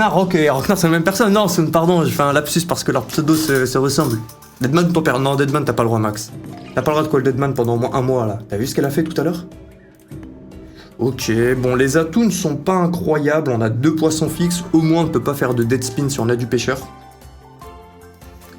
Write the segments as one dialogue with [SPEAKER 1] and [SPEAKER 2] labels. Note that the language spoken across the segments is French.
[SPEAKER 1] Rock et Rocknar c'est la même personne. Non, pardon, j'ai fait un lapsus parce que leurs pseudos se ressemblent. Deadman, ton père. Non, Deadman, t'as pas le droit, Max. T'as pas le droit de call Deadman pendant au moins un mois, là. T'as vu ce qu'elle a fait tout à l'heure? Ok, bon, les atouts ne sont pas incroyables. On a 2 poissons fixes. Au moins, on ne peut pas faire de dead spin si on a du pêcheur.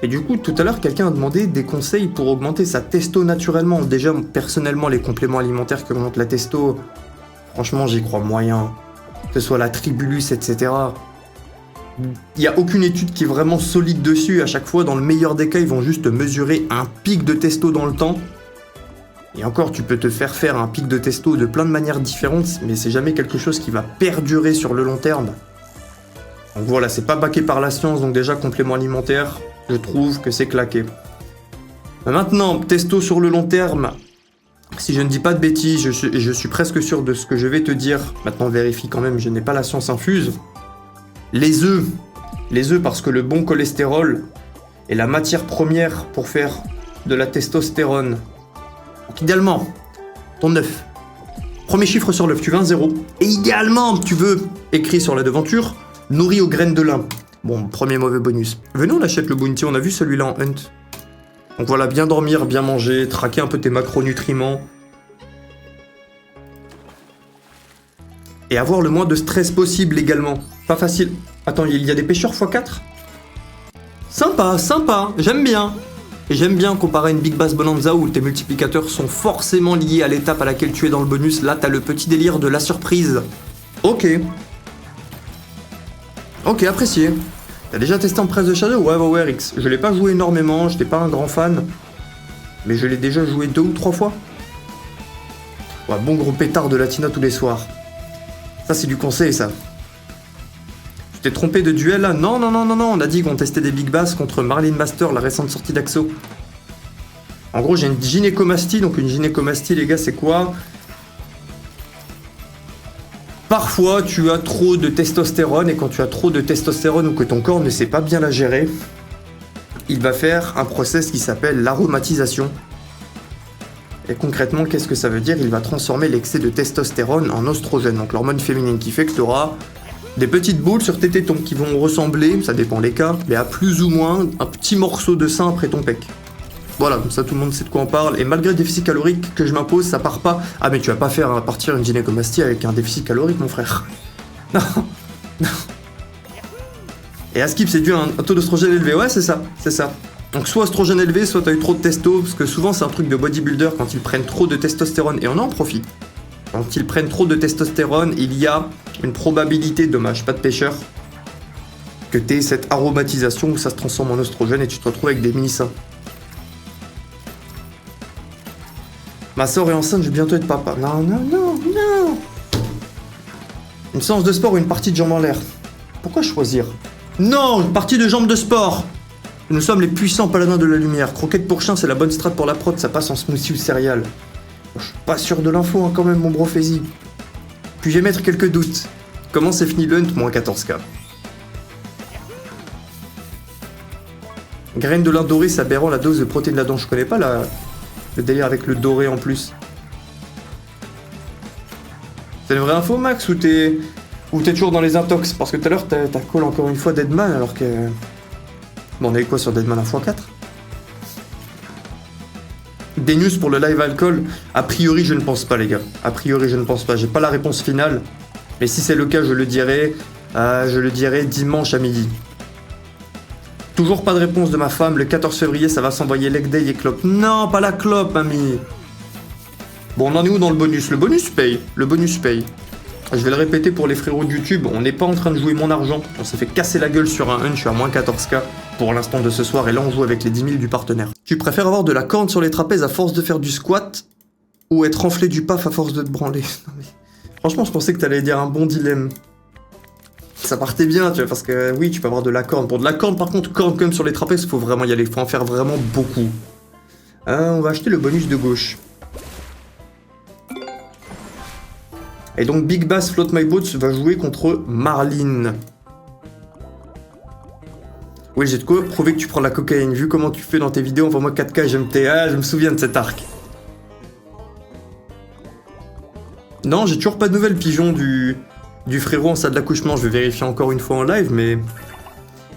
[SPEAKER 1] Et du coup, tout à l'heure, quelqu'un a demandé des conseils pour augmenter sa testo naturellement. Déjà, personnellement, les compléments alimentaires qui augmentent la testo, franchement, j'y crois moyen. Que ce soit la Tribulus, etc. Il n'y a aucune étude qui est vraiment solide dessus. À chaque fois, dans le meilleur des cas, ils vont juste mesurer un pic de testo dans le temps. Et encore, tu peux te faire un pic de testo de plein de manières différentes, mais c'est jamais quelque chose qui va perdurer sur le long terme. Donc voilà, c'est pas baqué par la science, donc déjà, complément alimentaire, je trouve que c'est claqué. Maintenant, testo sur le long terme, si je ne dis pas de bêtises, je suis presque sûr de ce que je vais te dire. Maintenant, vérifie quand même, je n'ai pas la science infuse. Les œufs parce que le bon cholestérol est la matière première pour faire de la testostérone. Donc idéalement, ton œuf, premier chiffre sur l'œuf, tu veux un 0. Et idéalement, tu veux, écrit sur la devanture, nourri aux graines de lin. Bon, premier mauvais bonus. Venez, on achète le bounty, on a vu celui-là en hunt. Donc voilà, bien dormir, bien manger, traquer un peu tes macronutriments. Et avoir le moins de stress possible également. Pas facile. Attends, il y a des pêcheurs x4 ? Sympa, j'aime bien. Et j'aime bien comparer une Big Bass Bonanza où tes multiplicateurs sont forcément liés à l'étape à laquelle tu es dans le bonus. Là, t'as le petit délire de la surprise. Ok, apprécié. T'as déjà testé en presse de Shadow ? Ouais, Rix. Je l'ai pas joué énormément, j'étais pas un grand fan. Mais je l'ai déjà joué 2 ou 3 fois. Ouais, bon gros pétard de Latina tous les soirs. Ça, c'est du conseil, ça. Tu t'es trompé de duel, là ? Non, on a dit qu'on testait des Big Bass contre Marlin Master, la récente sortie d'Axo. En gros, j'ai une gynécomastie, donc une gynécomastie, les gars, c'est quoi ? Parfois, tu as trop de testostérone, et quand tu as trop de testostérone ou que ton corps ne sait pas bien la gérer, il va faire un process qui s'appelle l'aromatisation. Et concrètement, qu'est-ce que ça veut dire ? Il va transformer l'excès de testostérone en oestrogène, donc l'hormone féminine, qui fait que tu auras des petites boules sur tes tétons qui vont ressembler, ça dépend les cas, mais à plus ou moins un petit morceau de sein après ton pec. Voilà, comme ça tout le monde sait de quoi on parle, et malgré le déficit calorique que je m'impose, ça part pas. Ah mais tu vas pas faire partir une gynécomastie avec un déficit calorique, mon frère. Non. Et à skip, c'est dû à un taux d'oestrogène élevé, ouais c'est ça. Donc soit oestrogène élevé, soit t'as eu trop de testo, parce que souvent c'est un truc de bodybuilder quand ils prennent trop de testostérone, et on en profite. Quand ils prennent trop de testostérone, il y a une probabilité, dommage, pas de pêcheur, que t'aies cette aromatisation où ça se transforme en oestrogène et tu te retrouves avec des mini-seins. Ma soeur est enceinte, je vais bientôt être papa. Non. Une séance de sport ou une partie de jambes en l'air ? Pourquoi choisir ? Non, une partie de jambes de sport. Nous sommes les puissants paladins de la lumière. Croquette pour chien, c'est la bonne strat pour la prod, ça passe en smoothie ou céréales. Je suis pas sûr de l'info quand même, mon bro Faizy. Puis-je émettre quelques doutes ? Comment c'est fini le hunt ? Moins 14k. Graines de lin doré, ça aberrant la dose de protéines là-dedans. Je connais pas le délire avec le doré en plus. C'est une vraie info, Max, ou t'es toujours dans les intox ? Parce que tout à l'heure, t'as call encore une fois Deadman, alors que... Bon, on avait quoi sur Deadman à x4 ? Des news pour le live alcool ? A priori, je ne pense pas, les gars. A priori, je ne pense pas. J'ai pas la réponse finale. Mais si c'est le cas, je le dirai dimanche à midi. Toujours pas de réponse de ma femme. Le 14 février, ça va s'envoyer leg day et clope. Non, pas la clope, mamie. Bon, on en est où dans le bonus ? Le bonus paye. Je vais le répéter pour les frérots de YouTube. On n'est pas en train de jouer mon argent. On s'est fait casser la gueule sur un hunt. Je suis à moins 14k pour l'instant de ce soir. Et là, on joue avec les 10 000 du partenaire. Tu préfères avoir de la corne sur les trapèzes à force de faire du squat ou être enflé du paf à force de te branler ? Non, mais... Franchement, je pensais que t'allais dire un bon dilemme. Ça partait bien, tu vois, parce que oui, tu peux avoir de la corne. Pour de la corne, par contre, corne comme sur les trapèzes, faut vraiment y aller. Faut en faire vraiment beaucoup. On va acheter le bonus de gauche. Et donc Big Bass Float My Boat va jouer contre Marlin. Oui, j'ai de quoi prouver que tu prends de la cocaïne. Vu comment tu fais dans tes vidéos, envoie-moi 4K GMT. Ah, je me souviens de cet arc. Non, j'ai toujours pas de nouvelles, pigeon, du Du frérot en salle d'accouchement, je vais vérifier encore une fois en live, mais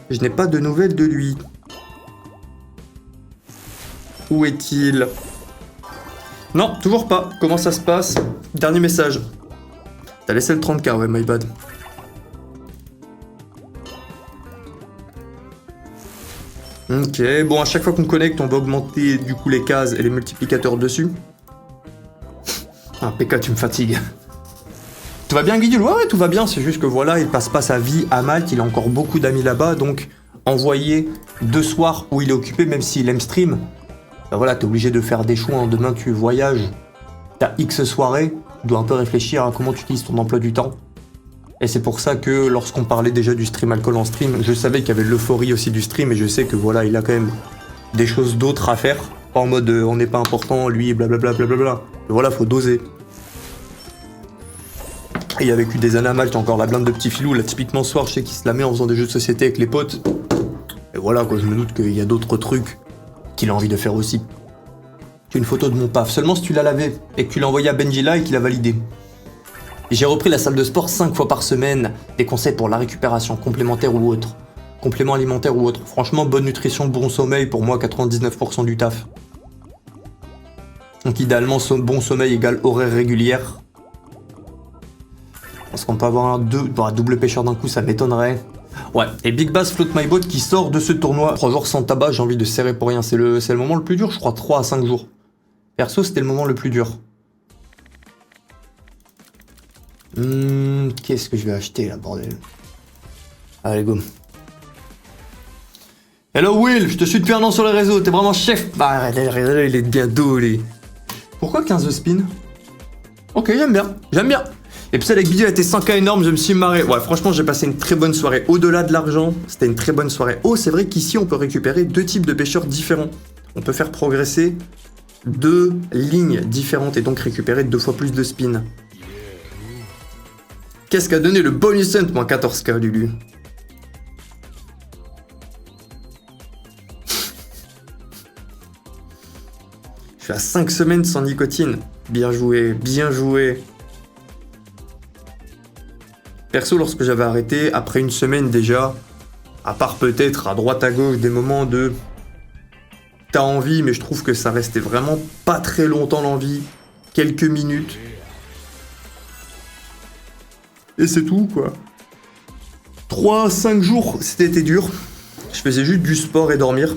[SPEAKER 1] je n'ai pas de nouvelles de lui. Où est-il? Non, toujours pas. Comment ça se passe? Dernier message. T'as laissé le 30K, ouais, my bad. Ok, bon, à chaque fois qu'on connecte, on va augmenter du coup les cases et les multiplicateurs dessus. Ah, PK, tu me fatigues. Tout va bien, Guidule? Ouais, tout va bien, c'est juste que voilà, il passe pas sa vie à Malte, il a encore beaucoup d'amis là-bas, donc envoyer 2 soirs où il est occupé, même s'il aime stream, ben voilà, t'es obligé de faire des choix, hein. Demain tu voyages, t'as X soirées, tu dois un peu réfléchir à comment tu utilises ton emploi du temps. Et c'est pour ça que lorsqu'on parlait déjà du stream alcool en stream, je savais qu'il y avait l'euphorie aussi du stream, et je sais que voilà, il a quand même des choses d'autres à faire, pas en mode on n'est pas important, lui, blablabla, blablabla. Mais voilà, faut doser. Et il a vécu des années à Malte, encore la blinde de petits filous, là typiquement ce soir je sais qu'il se la met en faisant des jeux de société avec les potes. Et voilà quoi, je me doute qu'il y a d'autres trucs qu'il a envie de faire aussi. J'ai une photo de mon paf, seulement si tu l'as lavé et que tu l'as envoyé à Benjila et qu'il a validé. Et j'ai repris la salle de sport 5 fois par semaine, des conseils pour la récupération complémentaire ou autre. Complément alimentaire ou autre. Franchement, bonne nutrition, bon sommeil, pour moi 99% du taf. Donc idéalement, bon sommeil égale horaire régulière. Est-ce qu'on peut avoir un double pêcheur d'un coup, ça m'étonnerait. Ouais, et Big Bass Float My Boat qui sort de ce tournoi. 3 jours sans tabac, j'ai envie de serrer pour rien. C'est le moment le plus dur, je crois, 3 à 5 jours. Perso, c'était le moment le plus dur. Qu'est-ce que je vais acheter là, bordel? Allez, go. Hello Will, je te suis depuis un an sur les réseaux, t'es vraiment chef. Bah, il est bien dolé. Pourquoi 15 spins? Ok, j'aime bien, j'aime bien. Et puis ça, avec vidéo a été 100K énorme, je me suis marré. Ouais, franchement, j'ai passé une très bonne soirée. Au-delà de l'argent, c'était une très bonne soirée. Oh, c'est vrai qu'ici, on peut récupérer 2 types de pêcheurs différents. On peut faire progresser 2 lignes différentes et donc récupérer 2 fois plus de spins. Qu'est-ce qu'a donné le bonus hunt, moins 14K, Lulu? Je suis à 5 semaines sans nicotine. Bien joué, bien joué. Perso, lorsque j'avais arrêté, après une semaine déjà, à part peut-être à droite à gauche des moments de t'as envie, mais je trouve que ça restait vraiment pas très longtemps l'envie, quelques minutes. Et c'est tout quoi. 3-5 jours, c'était dur. Je faisais juste du sport et dormir.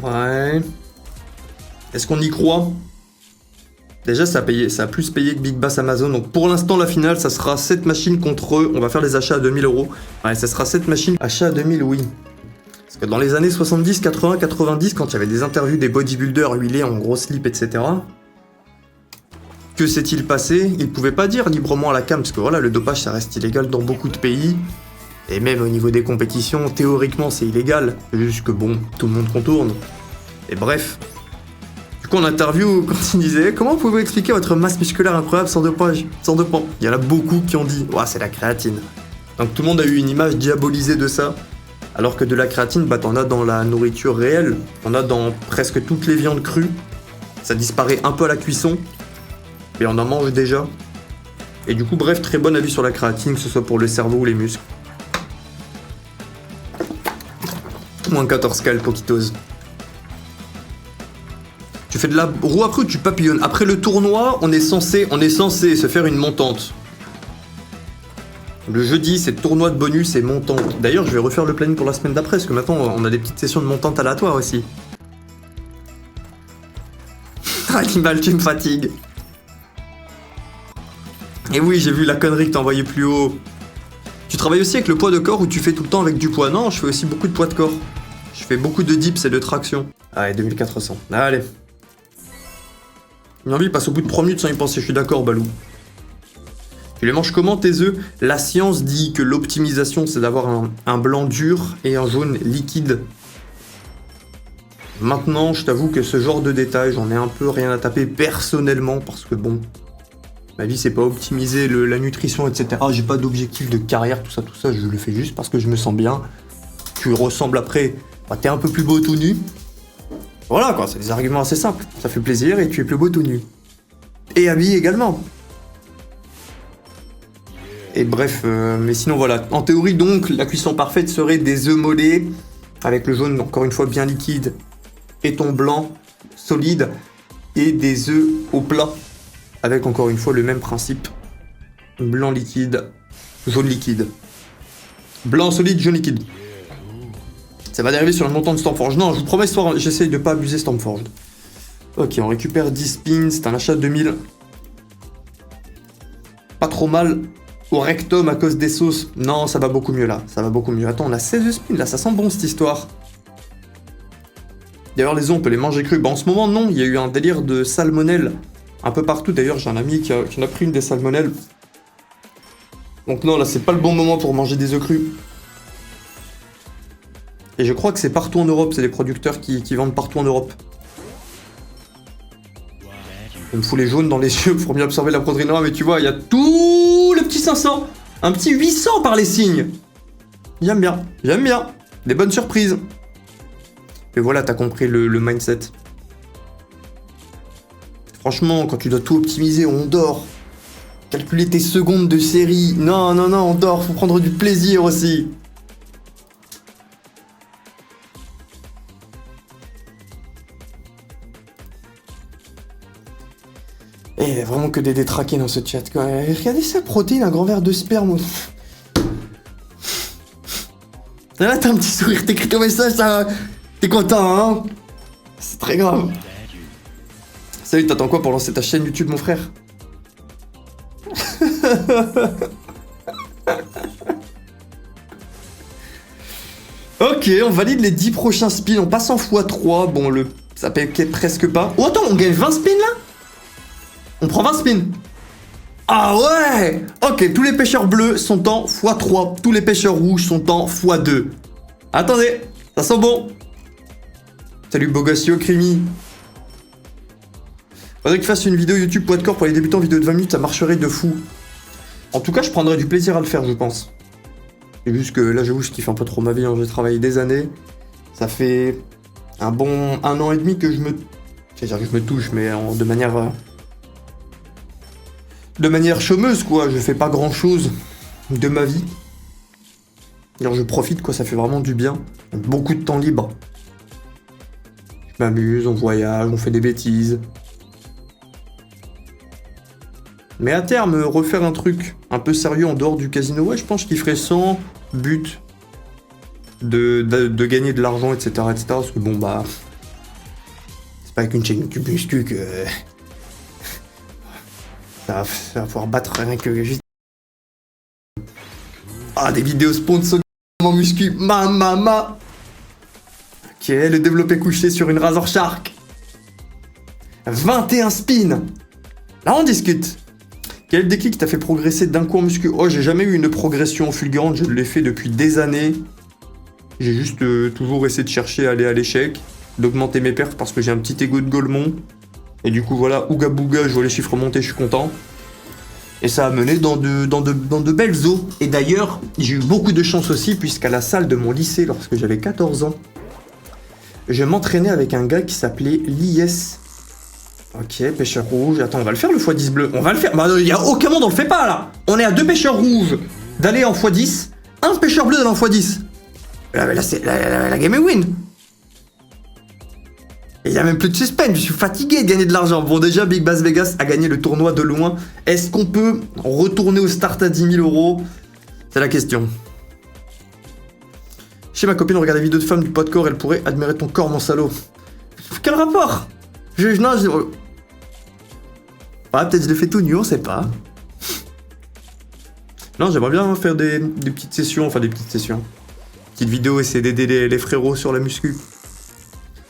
[SPEAKER 1] Ouais. Est-ce qu'on y croit? Déjà, ça a plus payé que Big Bass Amazon. Donc pour l'instant, la finale, ça sera 7 machines contre eux. On va faire les achats à 2000 €. Ouais, ça sera 7 machines. Achats à 2000, oui. Parce que dans les années 70, 80, 90, quand il y avait des interviews des bodybuilders huilés en gros slip, etc., que s'est-il passé? Ils pouvaient pas dire librement à la cam, parce que voilà, le dopage, ça reste illégal dans beaucoup de pays. Et même au niveau des compétitions, théoriquement, c'est illégal. C'est juste que bon, tout le monde contourne. Et bref. Du coup, en interview, quand il disait « Comment pouvez-vous expliquer votre masse musculaire incroyable sans dopage, sans dopant ?» Il y en a beaucoup qui ont dit « Ouah, c'est la créatine. » Donc tout le monde a eu une image diabolisée de ça. Alors que de la créatine, bah t'en as dans la nourriture réelle. T'en as dans presque toutes les viandes crues. Ça disparaît un peu à la cuisson. Mais on en mange déjà. Et du coup, bref, très bon avis sur la créatine, que ce soit pour le cerveau ou les muscles. Moins 14K, Poquitos. Tu fais de la roue après ou tu papillonnes? Après le tournoi, on est censé se faire une montante. Le jeudi, c'est tournoi de bonus et montante. D'ailleurs, je vais refaire le planning pour la semaine d'après, parce que maintenant, on a des petites sessions de montante aléatoires aussi. Animal, tu me fatigues. Et oui, j'ai vu la connerie que t'as envoyée plus haut. Tu travailles aussi avec le poids de corps ou tu fais tout le temps avec du poids? Non, je fais aussi beaucoup de poids de corps. Je fais beaucoup de dips et de traction. Allez, 2400. Allez. Une envie passe au bout de 3 minutes sans y penser, je suis d'accord, Balou. Tu les manges comment tes œufs? La science dit que l'optimisation, c'est d'avoir un blanc dur et un jaune liquide. Maintenant, je t'avoue que ce genre de détails, j'en ai un peu rien à taper personnellement, parce que bon, ma vie, c'est pas optimiser la nutrition, etc. J'ai pas d'objectif de carrière, tout ça, je le fais juste parce que je me sens bien. Tu ressembles après, bah, t'es un peu plus beau tout nu. Voilà quoi, c'est des arguments assez simples. Ça fait plaisir et tu es plus beau tout nu. Et habillé également. Et bref, mais sinon voilà. En théorie donc, la cuisson parfaite serait des œufs mollets, avec le jaune encore une fois bien liquide, et ton blanc solide, et des œufs au plat, avec encore une fois le même principe. Blanc liquide, jaune liquide. Blanc solide, jaune liquide. Ça va dériver sur le montant de Stormforge. Non, je vous promets, j'essaye de pas abuser Stormforge. Ok, on récupère 10 spins, c'est un achat de 2000. Pas trop mal au rectum à cause des sauces. Non, ça va beaucoup mieux là, ça va beaucoup mieux. Attends, on a 16 spins là, ça sent bon cette histoire. D'ailleurs, les œufs, on peut les manger crus. Bah, en ce moment, non, il y a eu un délire de salmonelle un peu partout. D'ailleurs, j'ai un ami qui en a pris une des salmonelles. Donc non, là, c'est pas le bon moment pour manger des œufs crus. Et je crois que c'est partout en Europe, c'est des producteurs qui vendent partout en Europe. On me fout les jaunes dans les yeux pour mieux absorber la protéine noire, mais tu vois, il y a tout le petit 500. Un petit 800 par les signes. J'aime bien, j'aime bien. Des bonnes surprises. Et voilà, t'as compris le mindset. Franchement, quand tu dois tout optimiser, on dort. Calculer tes secondes de série. Non, non, non, on dort, faut prendre du plaisir aussi. Et il y a vraiment que des détraqués dans ce chat. Quoi. Regardez ça, protéine, un grand verre de sperme. Là, t'as un petit sourire, t'écris ton message, ça... T'es content, hein? C'est très grave. Salut, t'attends quoi pour lancer ta chaîne YouTube, mon frère? Ok, on valide les 10 prochains spins, on passe en x3. Bon, ça paye presque pas. Oh, attends, on gagne 20 spins là? On prend 20 spins. Ah ouais! Ok, tous les pêcheurs bleus sont en x3. Tous les pêcheurs rouges sont en x2. Attendez, ça sent bon. Salut Bogossio, Crimi. Faudrait que je fasse une vidéo YouTube poids de corps pour les débutants, vidéo de 20 minutes, ça marcherait de fou. En tout cas, je prendrais du plaisir à le faire, je pense. C'est juste que là, j'avoue, je kiffe un peu trop ma vie. Hein. J'ai travaillé des années. Ça fait un bon 1 an et demi que je me touche, mais de manière chômeuse, quoi. Je fais pas grand chose de ma vie. Alors, je profite, quoi. Ça fait vraiment du bien. Beaucoup de temps libre. Je m'amuse, on voyage, on fait des bêtises. Mais à terme, refaire un truc un peu sérieux en dehors du casino, ouais, je pense qu'il ferait sans but de gagner de l'argent, etc., etc. Parce que bon, bah... C'est pas avec une chaîne YouTube muscu que... ça va pouvoir battre rien que juste... Ah, des vidéos sponsor en muscu, ma. Ok, le développé couché sur une Razor Shark. 21 spins. Là, on discute. Quel déclic t'a fait progresser d'un coup en muscu? Oh, j'ai jamais eu une progression fulgurante, je l'ai fait depuis des années. J'ai juste toujours essayé de chercher à aller à l'échec, d'augmenter mes perfs parce que j'ai un petit ego de Golemon. Et du coup, voilà, ouga bouga, je vois les chiffres monter, je suis content. Et ça a mené dans de belles eaux. Et d'ailleurs, j'ai eu beaucoup de chance aussi, puisqu'à la salle de mon lycée, lorsque j'avais 14 ans, je m'entraînais avec un gars qui s'appelait Lies. Ok, pêcheur rouge. Attends, on va le faire le x10 bleu. On va le faire. Bah, il y a aucun monde, on le fait pas là. On est à 2 pêcheurs rouges d'aller en x10, un pêcheur bleu d'aller en x10. Là, c'est la game est win. Il y a même plus de suspense, je suis fatigué de gagner de l'argent. Bon, déjà, Big Bass Vegas a gagné le tournoi de loin. Est-ce qu'on peut retourner au start à 10 000 €? C'est la question. Chez ma copine, on regarde des vidéos de femmes du poids de corps, elle pourrait admirer ton corps, mon salaud. Quel rapport? Ah, peut-être je le fais tout nu, on sait pas. Non, j'aimerais bien faire des petites sessions, Petites vidéos, essayer d'aider les frérots sur la muscu.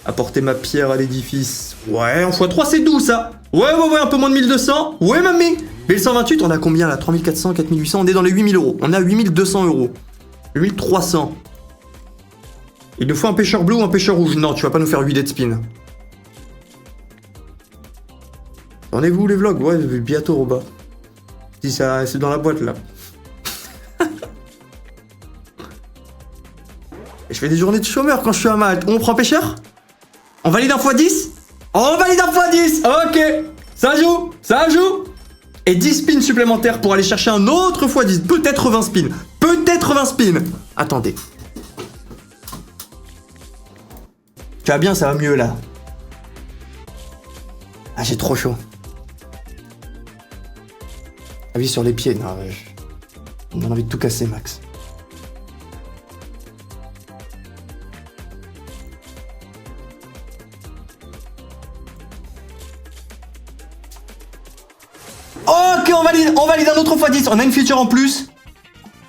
[SPEAKER 1] Apporter ma pierre à l'édifice. Ouais, en x3, c'est doux, ça. Ouais, un peu moins de 1200. Ouais, mamie. Mais le 128, on a combien, là? 3400, 4800, on est dans les 8000 €. On a 8200 €. 8300. Il nous faut un pêcheur bleu ou un pêcheur rouge? Non, tu vas pas nous faire 8 dead spin. T'en es vous les vlogs? Ouais, bientôt, Roba. Si ça, c'est dans la boîte, là. Et je fais des journées de chômeur quand je suis à Malte. On prend pêcheur? On valide un x10? On valide un x10. Ok. Ça joue. Et 10 spins supplémentaires pour aller chercher un autre x10. Peut-être 20 spins. Peut-être 20 spins. Attendez. Tu vas bien, ça va mieux là. Ah, j'ai trop chaud. Appuie sur les pieds. Non, on a envie de tout casser, Max. Ok, on valide un autre x10. On a une feature en plus.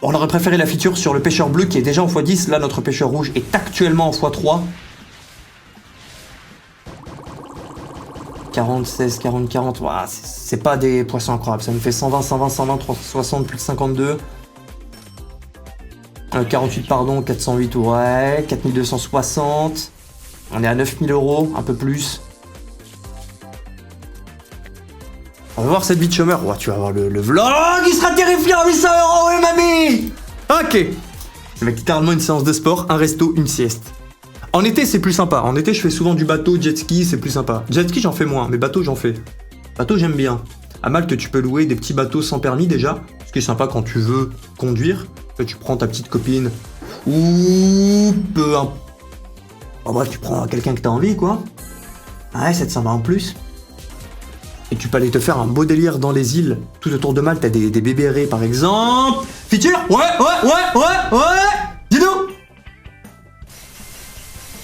[SPEAKER 1] On aurait préféré la feature sur le pêcheur bleu qui est déjà en x10. Là, notre pêcheur rouge est actuellement en x3. 40, 16, 40, 40. Ouah, c'est pas des poissons incroyables. Ça me fait 120, 120, 120, 360, plus de 52. 48, pardon, 408, ouais. 4260. On est à 9000 €, un peu plus. On va voir cette vie de chômeur. Ouais, tu vas voir le vlog, il sera terrifiant à 800 €, ouais, mamie. Ok. Avec littéralement une séance de sport, un resto, une sieste. En été, c'est plus sympa. En été, je fais souvent du bateau, jet ski, c'est plus sympa. Jet ski, j'en fais moins, mais bateau, j'en fais. Bateau, j'aime bien. À Malte, tu peux louer des petits bateaux sans permis déjà, ce qui est sympa quand tu veux conduire. Tu prends ta petite copine ou peu importe. En bref, tu prends quelqu'un que t'as envie, quoi. Ouais, c'est sympa en plus. Et tu peux aller te faire un beau délire dans les îles. Tout autour de Malte, t'as des bébés raies, par exemple. Feature? Ouais. Dis-nous.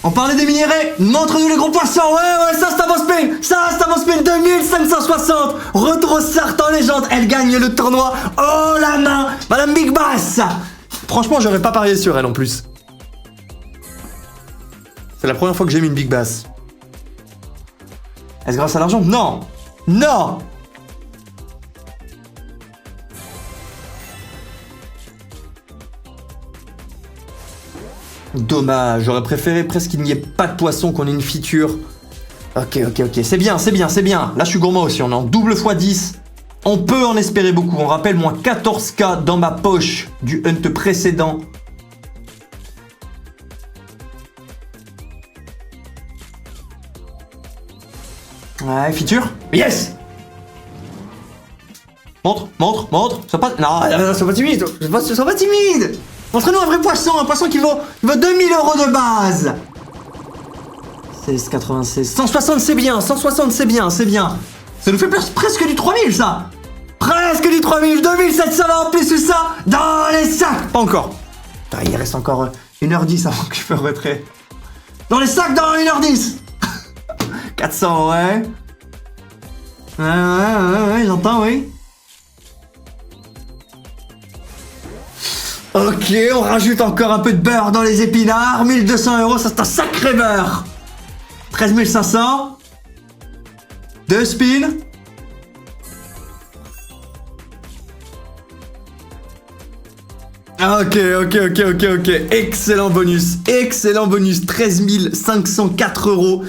[SPEAKER 1] On parlait des minéraux. Montre-nous les gros poissons. Ouais, ça c'est un bon spin. Ça c'est un bon spin. 2560. Retour au Sarthe en légende. Elle gagne le tournoi. Oh la main. Madame Big Bass. Franchement, j'aurais pas parié sur elle en plus. C'est la première fois que j'ai mis une Big Bass. Est-ce grâce à l'argent? Non. Non. Dommage, j'aurais préféré presque qu'il n'y ait pas de poisson, qu'on ait une feature. Ok, c'est bien. Là, je suis gourmand aussi, on est en double x10. On peut en espérer beaucoup. On rappelle, moins 14K dans ma poche du hunt précédent. Ouais, feature. Yes. Montre. Sois pas... Non, sois pas timide. Sois pas timide. Montre-nous un vrai poisson, un poisson qui vaut 2000 € de base. 16,96. 160, c'est bien. 160, c'est bien. Ça nous fait presque du 3000, ça. Presque du 3000. 2700 en plus, tout ça dans les sacs. Pas encore. Putain, il reste encore 1h10 avant que je me retrait. Dans les sacs dans 1h10. 400, ouais. Ouais, j'entends, oui. Ok, on rajoute encore un peu de beurre dans les épinards. 1200 €, ça c'est un sacré beurre. 13 500. 2 spins. Ok. Excellent bonus. 13 504 €.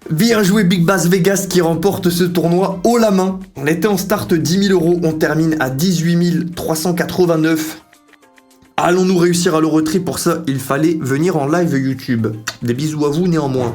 [SPEAKER 1] Bien joué Big Bass Vegas qui remporte ce tournoi haut la main. On était en start 10 000 €, on termine à 18 389. Allons-nous réussir à le retrait? Pour ça, il fallait venir en live YouTube. Des bisous à vous néanmoins.